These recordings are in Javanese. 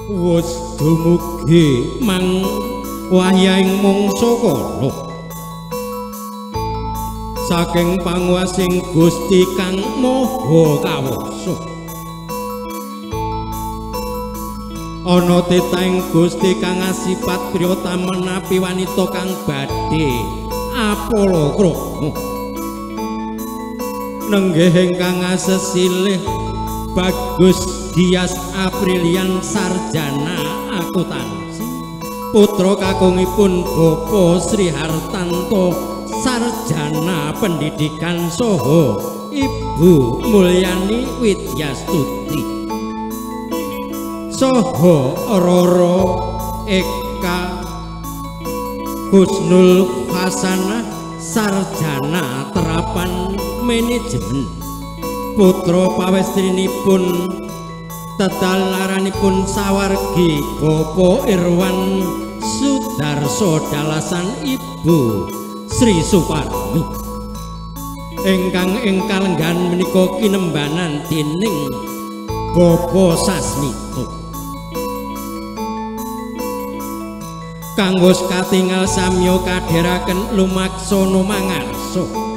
Wus dumugi mang wayahing mangsa kala saking panguwasing Gusti kang Maha Kawasa ana titahing Gusti kang asipat priyata menapi wanita kang badhe apalakrama nenggih ingkang asesilih Bagus Dias Aprilian Sarjana Akuntansi putra kakungipun Bapak Sri Hartanto Sarjana Pendidikan saha Ibu Mulyani Widyastuti saha Roro Eka Husnul Hasanah Sarjana Terapan Manajemen putra pawestrinipun tetalaranipun sawargi Bapak Irwan Sudarso dalasan Ibu Sri Suparmi ingkang ing kalenggan menika kinembanan dening Bapak Sasmito kanggo katingal samya kadheraken lumaksana mangarsa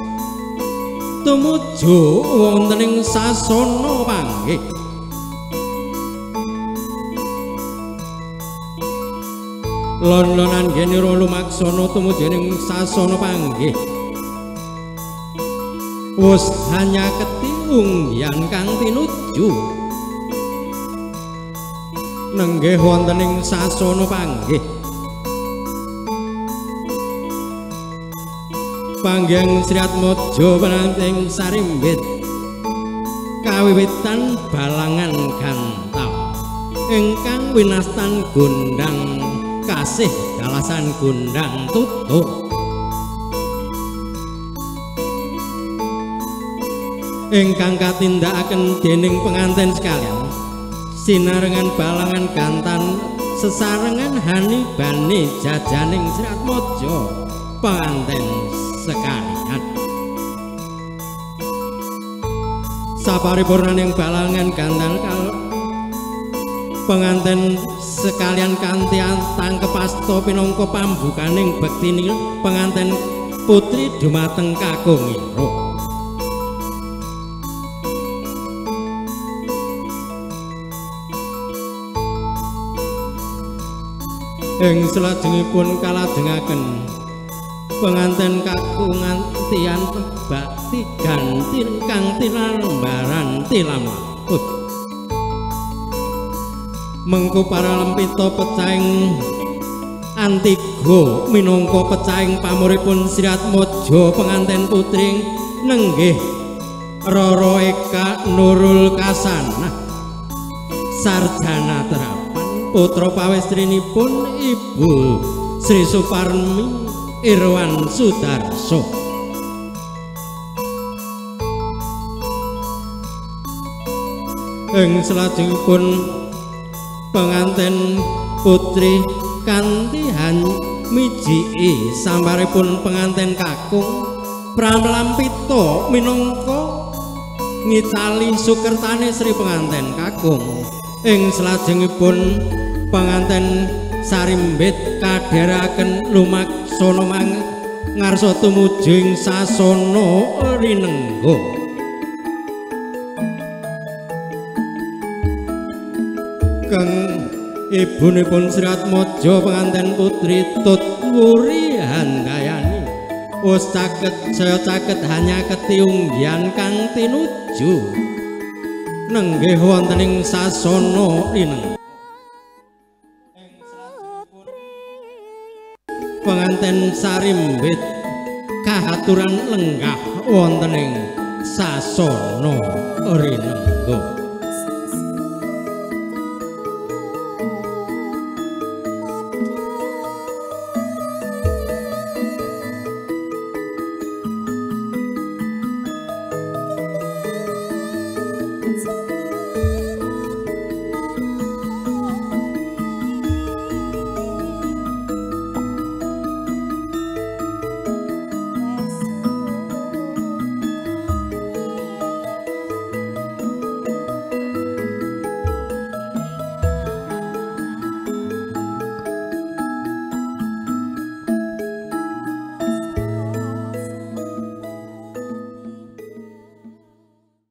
tumuju wonten ing sasana panggih lon-lonan genira lumaksana tumuju ing sasana panggih wus hanya ketiunggian kang tinuju nenggih wonten ing sasana panggih panggeng Sri Atmaja penanting Sarimbit kawiwitan balangan gantal ingkang winastan gondang kasih dalasan gondang tutuk ingkang katindakaken dening pengantin sekalian sinarengan balangan gantan sesarengan hani bani jajaning Sri Atmaja pengantin sekalian saparipurnaning balangan gantan pengantin sekalian kanthi tangkepasta pinangka pambukaning bektini pengantin putri dumateng kakungipun ing salajengipun kalajengaken pengantin kakungan tian bakti ganti kang tilambaran tilamaput mengko para lempita pecahing Antigo minangka pecahing pamuripun Sri Atmaja pengantin putri nenggih Roro Eka Nurul Kasanah Sarjana Terapan putra pawestrinipun Ibu Sri Suparmi Irwan Sudarso ing salajengipun pengantin putri kanthi mijiki sambaripun pengantin kakung pramlampita minangka ngicali sukertane Sri pengantin kakung ing salajengipun pengantin Sarimbit kadheraken lumaksana mangarsa tumuju ing sasana rinengga kang ibunipun Sri Atmaja pengantin putri Tutwuri Handayani wis caket hanya ketiunggian kang tinuju nenggih wonten ing sasana rinengga pengantin Sarimbit kahaturan lenggah wonten ing sasana rinengga